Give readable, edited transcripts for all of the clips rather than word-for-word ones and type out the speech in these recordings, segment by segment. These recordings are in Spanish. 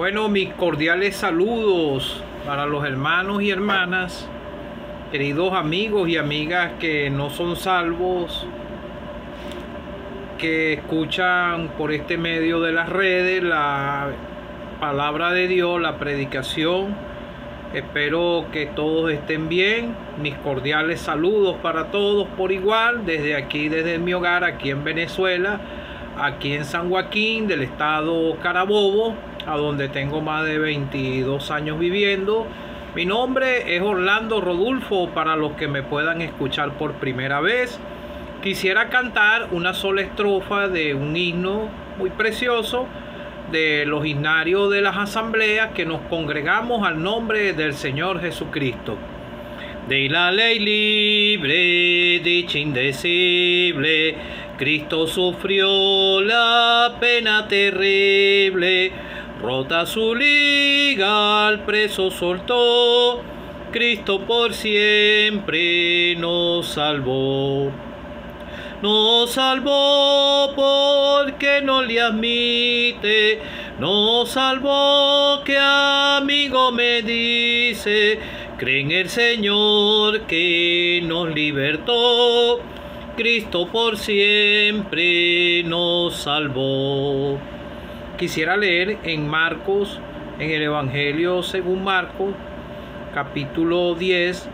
Bueno, mis cordiales saludos para los hermanos y hermanas, queridos amigos y amigas que no son salvos, que escuchan por este medio de las redes la palabra de Dios, la predicación. Espero que todos estén bien. Mis cordiales saludos para todos por igual, desde aquí, desde mi hogar, aquí en Venezuela, aquí en San Joaquín del estado Carabobo, a donde tengo más de 22 años viviendo. Mi nombre es Orlando Rodulfo, para los que me puedan escuchar por primera vez. Quisiera cantar una sola estrofa de un himno muy precioso de los himnarios de las asambleas que nos congregamos al nombre del Señor Jesucristo. De la ley libre, dicha indecible, Cristo sufrió la pena terrible, rota su liga, al preso soltó, Cristo por siempre nos salvó. Nos salvó porque no le admite, nos salvó que amigo me dice, cree en el Señor que nos libertó, Cristo por siempre nos salvó. Quisiera leer en Marcos, en el Evangelio según Marcos, capítulo 10,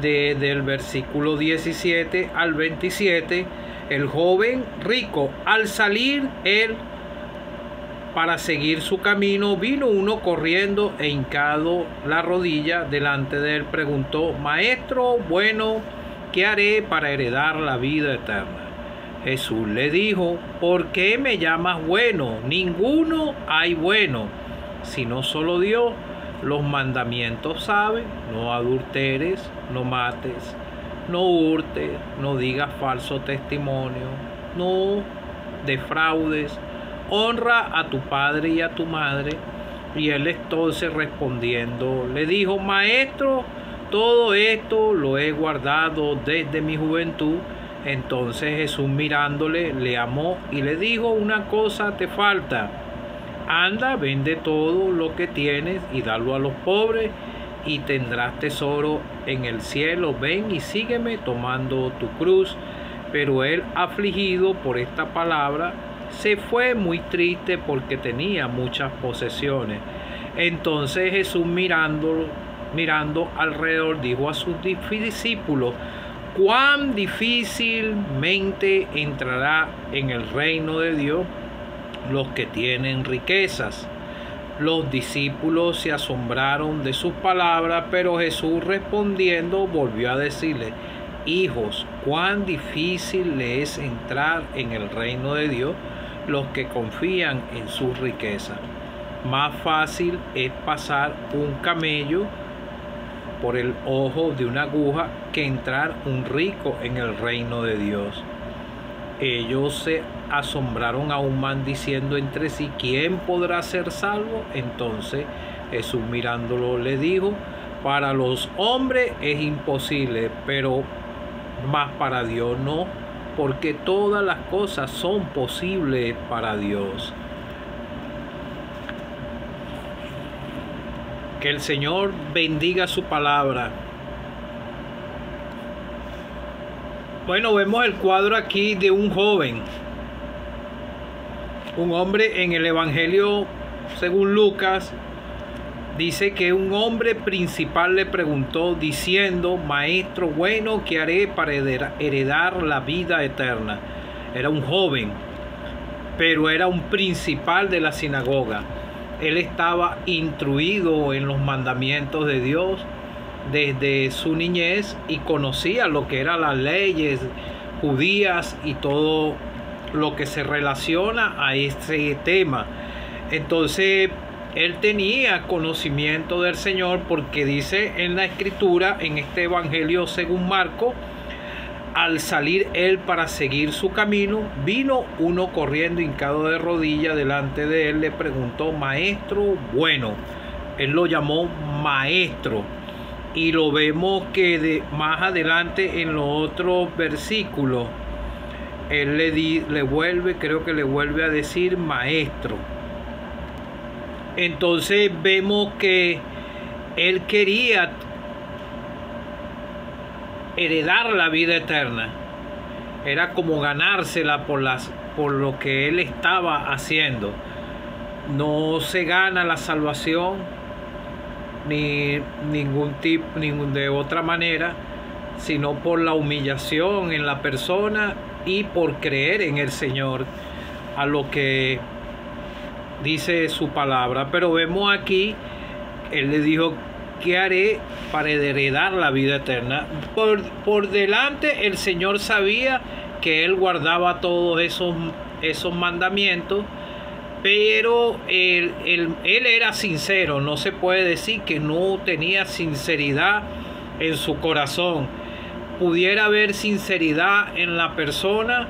del versículo 17 al 27, el joven rico, al salir él para seguir su camino, vino uno corriendo e hincado la rodilla delante de él, preguntó: Maestro bueno, ¿qué haré para heredar la vida eterna? Jesús le dijo: ¿por qué me llamas bueno? Ninguno hay bueno, sino solo Dios. Los mandamientos sabe: no adulteres, no mates, no hurtes, no digas falso testimonio, no defraudes, honra a tu padre y a tu madre. Y él entonces respondiendo le dijo: Maestro, todo esto lo he guardado desde mi juventud. Entonces Jesús, mirándole, le amó y le dijo: una cosa te falta. Anda, vende todo lo que tienes y dalo a los pobres, y tendrás tesoro en el cielo. Ven y sígueme tomando tu cruz. Pero él, afligido por esta palabra, se fue muy triste porque tenía muchas posesiones. Entonces Jesús, mirando alrededor, dijo a sus discípulos: cuán difícilmente entrará en el reino de Dios los que tienen riquezas. Los discípulos se asombraron de sus palabras, pero Jesús respondiendo volvió a decirle: hijos, cuán difícil le es entrar en el reino de Dios los que confían en sus riquezas. Más fácil es pasar un camello por el ojo de una aguja que entrar un rico en el reino de Dios. Ellos se asombraron aún más, diciendo entre sí: ¿quién podrá ser salvo? Entonces Jesús, mirándolo, le dijo: para los hombres es imposible, pero más para Dios no, porque todas las cosas son posibles para Dios. Que el Señor bendiga su palabra. Bueno, vemos el cuadro aquí de un joven, un hombre. En el Evangelio según Lucas dice que un hombre principal le preguntó diciendo: Maestro bueno, ¿qué haré para heredar la vida eterna? Era un joven, pero era un principal de la sinagoga. Él estaba instruido en los mandamientos de Dios desde su niñez y conocía lo que eran las leyes judías y todo lo que se relaciona a este tema. Entonces él tenía conocimiento del Señor, porque dice en la escritura, en este evangelio según Marcos, al salir él para seguir su camino, vino uno corriendo hincado de rodillas delante de él, le preguntó: Maestro bueno. Él lo llamó maestro. Y lo vemos que más adelante en los otros versículos él le vuelve a decir maestro. Entonces vemos que él quería heredar la vida eterna. Era como ganársela por lo que él estaba haciendo. No se gana la salvación ni de otra manera, sino por la humillación en la persona y por creer en el Señor, a lo que dice su palabra. Pero vemos aquí, él le dijo: ¿qué haré para heredar la vida eterna? Por delante el Señor sabía que él guardaba todos esos mandamientos, pero él era sincero. No se puede decir que no tenía sinceridad en su corazón. Pudiera haber sinceridad en la persona,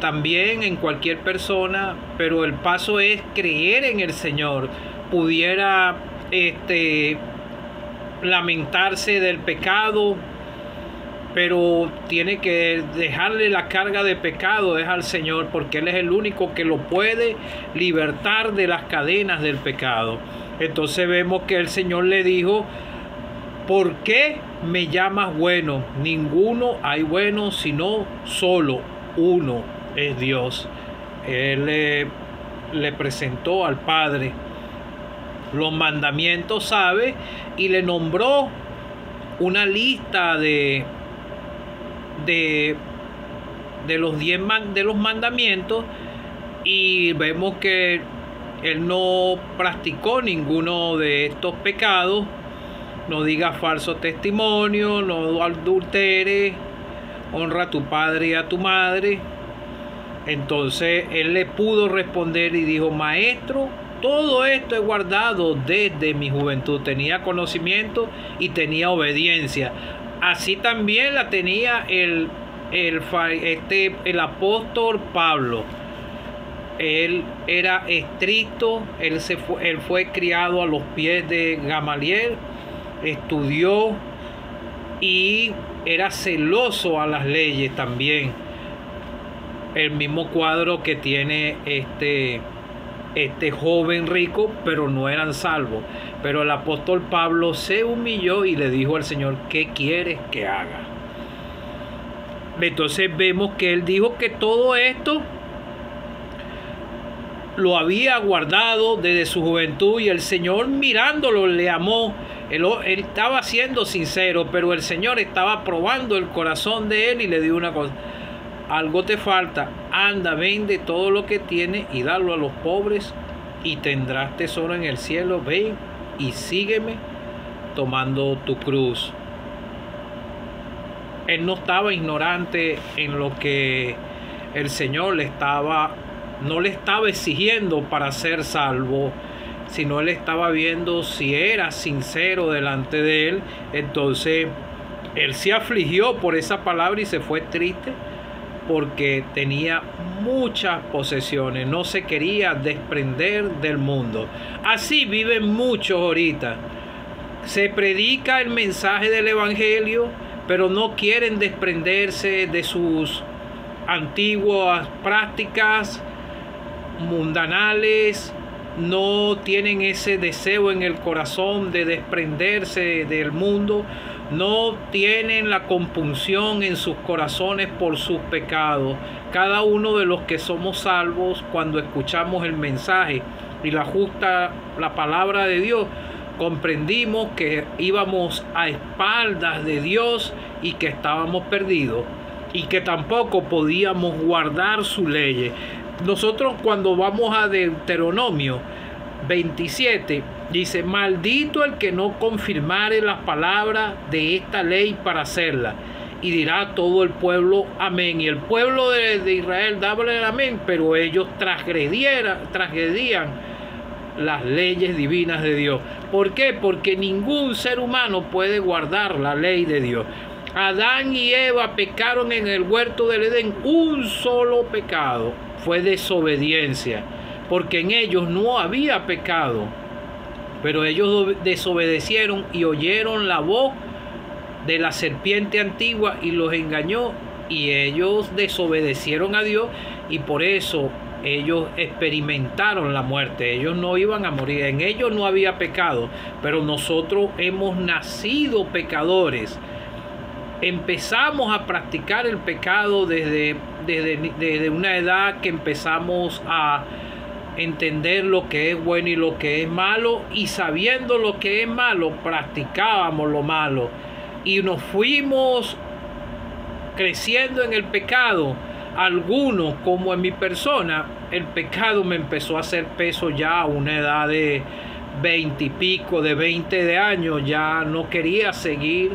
también en cualquier persona, pero el paso es creer en el Señor. Pudiera lamentarse del pecado, pero tiene que dejarle la carga de pecado es al Señor, porque Él es el único que lo puede libertar de las cadenas del pecado. Entonces vemos que el Señor le dijo: ¿por qué me llamas bueno? Ninguno hay bueno, sino solo uno es Dios. Él le presentó al Padre los mandamientos, ¿sabe? Y le nombró una lista de los 10 de los mandamientos, y vemos que él no practicó ninguno de estos pecados. No digas falso testimonio, no adulteres, honra a tu padre y a tu madre. Entonces él le pudo responder y dijo: maestro, todo esto he guardado desde mi juventud. Tenía conocimiento y tenía obediencia. Así también la tenía el apóstol Pablo. Él era estricto, él fue criado a los pies de Gamaliel, estudió y era celoso a las leyes también. El mismo cuadro que tiene este joven rico, pero no eran salvos. Pero el apóstol Pablo se humilló y le dijo al Señor: ¿qué quieres que haga? Entonces vemos que él dijo que todo esto lo había guardado desde su juventud, y el Señor, mirándolo, le amó. Él estaba siendo sincero, pero el Señor estaba probando el corazón de él y le dijo una cosa: algo te falta, anda, vende todo lo que tienes y dalo a los pobres y tendrás tesoro en el cielo. Ven y sígueme tomando tu cruz. Él no estaba ignorante en lo que el Señor no le estaba exigiendo para ser salvo, sino él estaba viendo si era sincero delante de él. Entonces él se afligió por esa palabra y se fue triste, porque tenía muchas posesiones, no se quería desprender del mundo. Así viven muchos ahorita. Se predica el mensaje del evangelio, pero no quieren desprenderse de sus antiguas prácticas mundanales. No tienen ese deseo en el corazón de desprenderse del mundo. No tienen la compunción en sus corazones por sus pecados. Cada uno de los que somos salvos, cuando escuchamos el mensaje y la palabra de Dios, comprendimos que íbamos a espaldas de Dios y que estábamos perdidos y que tampoco podíamos guardar sus leyes. Nosotros, cuando vamos a Deuteronomio 27, dice: maldito el que no confirmare las palabras de esta ley para hacerla. Y dirá todo el pueblo amén. Y el pueblo de Israel daba el amén, pero ellos transgredían las leyes divinas de Dios. ¿Por qué? Porque ningún ser humano puede guardar la ley de Dios. Adán y Eva pecaron en el huerto del Edén. Un solo pecado fue desobediencia, porque en ellos no había pecado, pero ellos desobedecieron y oyeron la voz de la serpiente antigua y los engañó, y ellos desobedecieron a Dios, y por eso ellos experimentaron la muerte, ellos no iban a morir, en ellos no había pecado, pero nosotros hemos nacido pecadores. Empezamos a practicar el pecado desde una edad que empezamos a entender lo que es bueno y lo que es malo, y sabiendo lo que es malo, practicábamos lo malo y nos fuimos creciendo en el pecado. Algunos, como en mi persona, el pecado me empezó a hacer peso ya a una edad de 20 y pico, de 20 de años. Ya no quería seguir,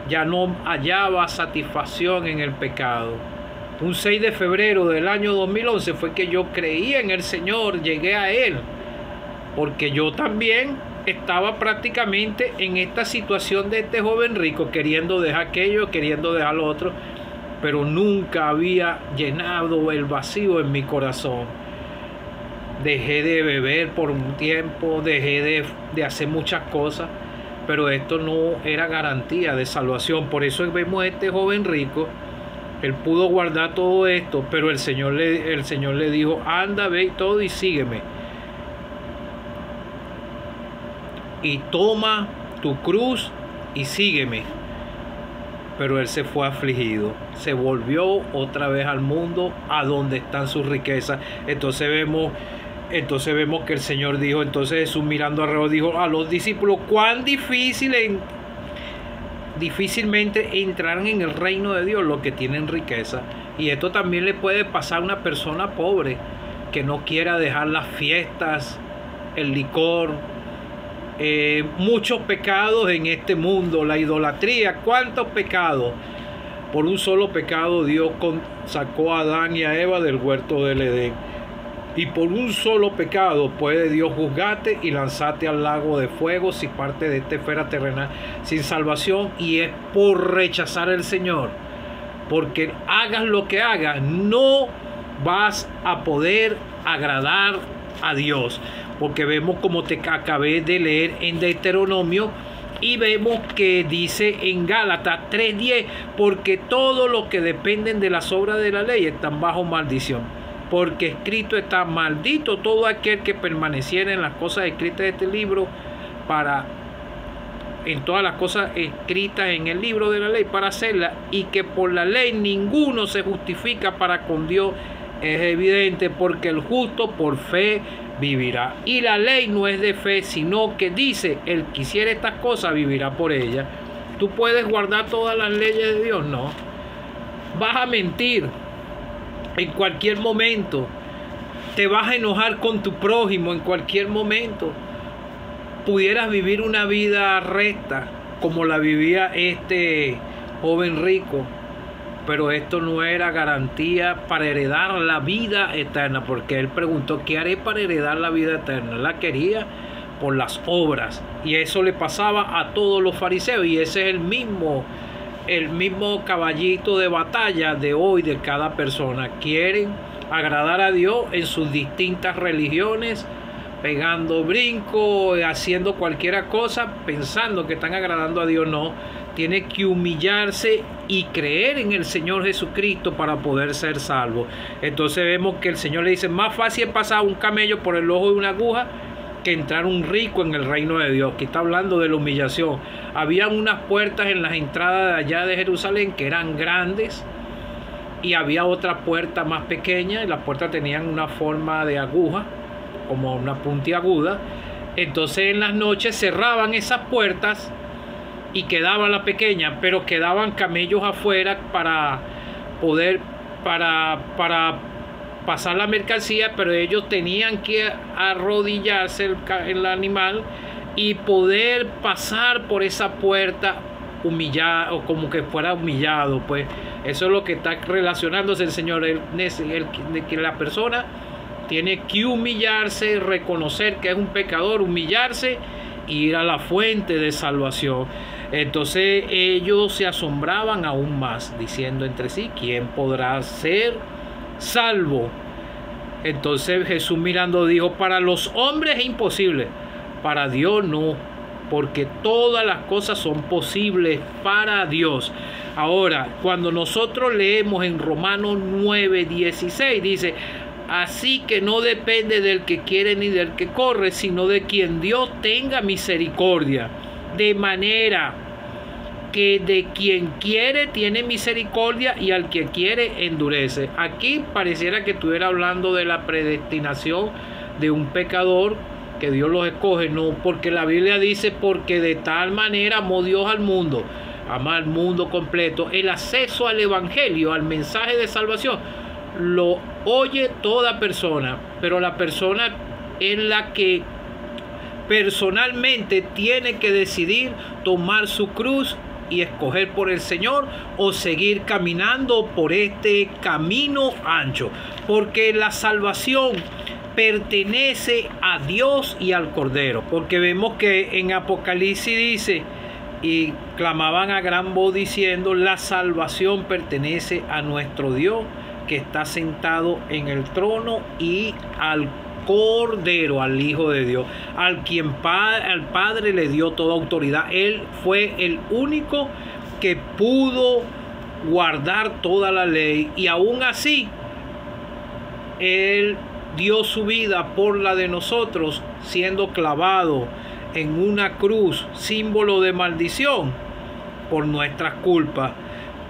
ya no hallaba satisfacción en el pecado. Un 6 de febrero del año 2011 fue que yo creí en el Señor, llegué a Él, porque yo también estaba prácticamente en esta situación de este joven rico, queriendo dejar aquello, queriendo dejar lo otro, pero nunca había llenado el vacío en mi corazón. Dejé de beber por un tiempo, dejé de hacer muchas cosas, pero esto no era garantía de salvación. Por eso vemos a este joven rico. Él pudo guardar todo esto, pero el Señor le dijo: anda, ve todo y sígueme. Y toma tu cruz y sígueme. Pero él se fue afligido, se volvió otra vez al mundo, a donde están sus riquezas. Entonces vemos que el Señor dijo, entonces Jesús mirando alrededor dijo a los discípulos: cuán difícilmente entrarán en el reino de Dios los que tienen riqueza. Y esto también le puede pasar a una persona pobre que no quiera dejar las fiestas, el licor, muchos pecados en este mundo, la idolatría. ¿Cuántos pecados? Por un solo pecado Dios sacó a Adán y a Eva del huerto del Edén. Y por un solo pecado puede Dios juzgarte y lanzarte al lago de fuego si parte de esta esfera terrenal sin salvación. Y es por rechazar al Señor. Porque hagas lo que hagas, no vas a poder agradar a Dios. Porque vemos, como te acabé de leer en Deuteronomio, y vemos que dice en Gálatas 3:10, porque todos los que dependen de las obras de la ley están bajo maldición. Porque escrito está: maldito todo aquel que permaneciera en las cosas escritas de este libro, en todas las cosas escritas en el libro de la ley para hacerlas, y que por la ley ninguno se justifica para con Dios. Es evidente, porque el justo por fe vivirá. Y la ley no es de fe, sino que dice: el que hiciera estas cosas vivirá por ellas. ¿Tú puedes guardar todas las leyes de Dios? No. Vas a mentir en cualquier momento. Te vas a enojar con tu prójimo en cualquier momento. Pudieras vivir una vida recta como la vivía este joven rico, pero esto no era garantía para heredar la vida eterna, porque él preguntó: ¿qué haré para heredar la vida eterna? La quería por las obras, y eso le pasaba a todos los fariseos, y ese es el mismo caballito de batalla de hoy de cada persona. Quieren agradar a Dios en sus distintas religiones, pegando brincos, haciendo cualquier cosa, pensando que están agradando a Dios. No, tiene que humillarse y creer en el Señor Jesucristo para poder ser salvo. Entonces vemos que el Señor le dice: más fácil es pasar un camello por el ojo de una aguja que entrar un rico en el reino de Dios. Aquí está hablando de la humillación. Habían unas puertas en las entradas de allá de Jerusalén que eran grandes, y había otra puerta más pequeña, y las puertas tenían una forma de aguja, como una puntiaguda. Entonces en las noches cerraban esas puertas y quedaba la pequeña, pero quedaban camellos afuera para poder para pasar la mercancía, pero ellos tenían que arrodillarse el animal y poder pasar por esa puerta humillado, o como que fuera humillado. Pues eso es lo que está relacionándose el Señor, que la persona tiene que humillarse, reconocer que es un pecador, humillarse e ir a la fuente de salvación. Entonces ellos se asombraban aún más, diciendo entre sí: ¿quién podrá ser salvo? Entonces Jesús mirando dijo: para los hombres es imposible, para Dios no, porque todas las cosas son posibles para Dios. Ahora, cuando nosotros leemos en Romanos 9:16, dice: Así que no depende del que quiere ni del que corre, sino de quien Dios tenga misericordia. De manera que de quien quiere tiene misericordia y al que quiere endurece. Aquí pareciera que estuviera hablando de la predestinación de un pecador, que Dios los escoge, no, porque la Biblia dice, porque de tal manera amó Dios al mundo, ama al mundo completo. El acceso al evangelio, al mensaje de salvación, lo oye toda persona, pero la persona es la que personalmente tiene que decidir tomar su cruz y escoger por el Señor o seguir caminando por este camino ancho, porque la salvación pertenece a Dios y al Cordero, porque vemos que en Apocalipsis dice, y clamaban a gran voz diciendo, la salvación pertenece a nuestro Dios que está sentado en el trono y al Cordero, al Hijo de Dios, al Padre le dio toda autoridad. Él fue el único que pudo guardar toda la ley, y aún así Él dio su vida por la de nosotros, siendo clavado en una cruz, símbolo de maldición por nuestras culpas.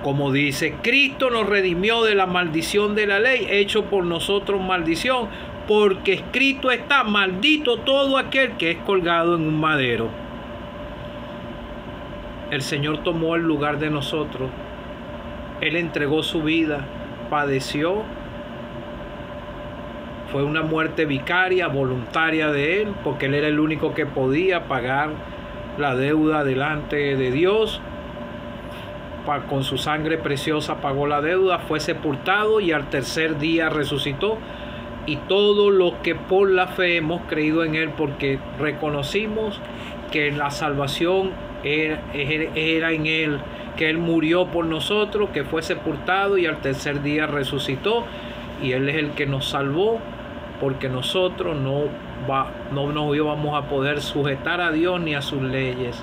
Como dice, Cristo nos redimió de la maldición de la ley, hecho por nosotros maldición, porque escrito está, maldito todo aquel que es colgado en un madero. El Señor tomó el lugar de nosotros. Él entregó su vida, padeció. Fue una muerte vicaria, voluntaria de Él, porque Él era el único que podía pagar la deuda delante de Dios. Con su sangre preciosa pagó la deuda, fue sepultado y al tercer día resucitó. Y todos los que por la fe hemos creído en Él, porque reconocimos que la salvación era en Él, que Él murió por nosotros, que fue sepultado y al tercer día resucitó, y Él es el que nos salvó, porque nosotros no nos íbamos a poder sujetar a Dios ni a sus leyes.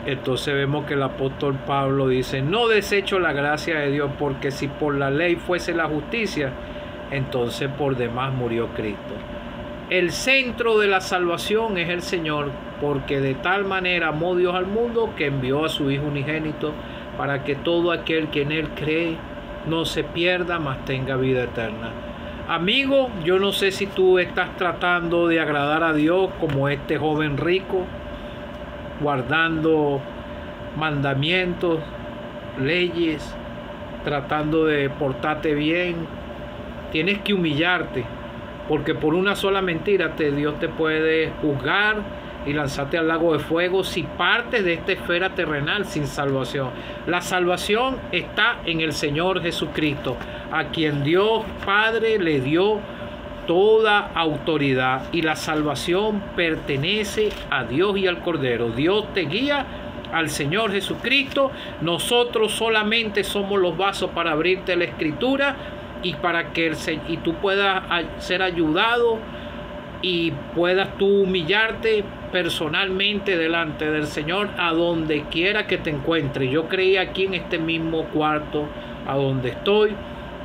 Entonces vemos que el apóstol Pablo dice, no desecho la gracia de Dios, porque si por la ley fuese la justicia, entonces por demás murió Cristo. El centro de la salvación es el Señor, porque de tal manera amó Dios al mundo que envió a su Hijo unigénito, para que todo aquel que en Él cree no se pierda, mas tenga vida eterna. Amigo, yo no sé si tú estás tratando de agradar a Dios como este joven rico, guardando mandamientos, leyes, tratando de portarte bien. Tienes que humillarte, porque por una sola mentira Dios te puede juzgar y lanzarte al lago de fuego si partes de esta esfera terrenal sin salvación. La salvación está en el Señor Jesucristo, a quien Dios Padre le dio toda autoridad, y la salvación pertenece a Dios y al Cordero. Dios te guía al Señor Jesucristo. Nosotros solamente somos los vasos para abrirte la Escritura y para que tú puedas ser ayudado y puedas tú humillarte personalmente delante del Señor a donde quiera que te encuentres. Yo creí aquí en este mismo cuarto a donde estoy.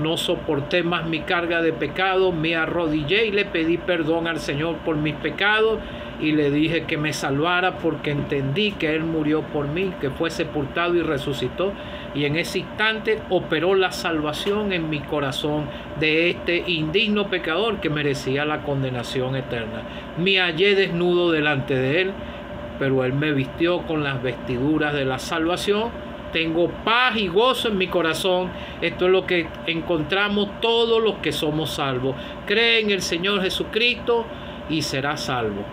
No soporté más mi carga de pecado, me arrodillé y le pedí perdón al Señor por mis pecados y le dije que me salvara, porque entendí que Él murió por mí, que fue sepultado y resucitó, y en ese instante operó la salvación en mi corazón de este indigno pecador que merecía la condenación eterna. Me hallé desnudo delante de Él, pero Él me vistió con las vestiduras de la salvación. Tengo paz y gozo en mi corazón. Esto es lo que encontramos todos los que somos salvos. Cree en el Señor Jesucristo y serás salvo.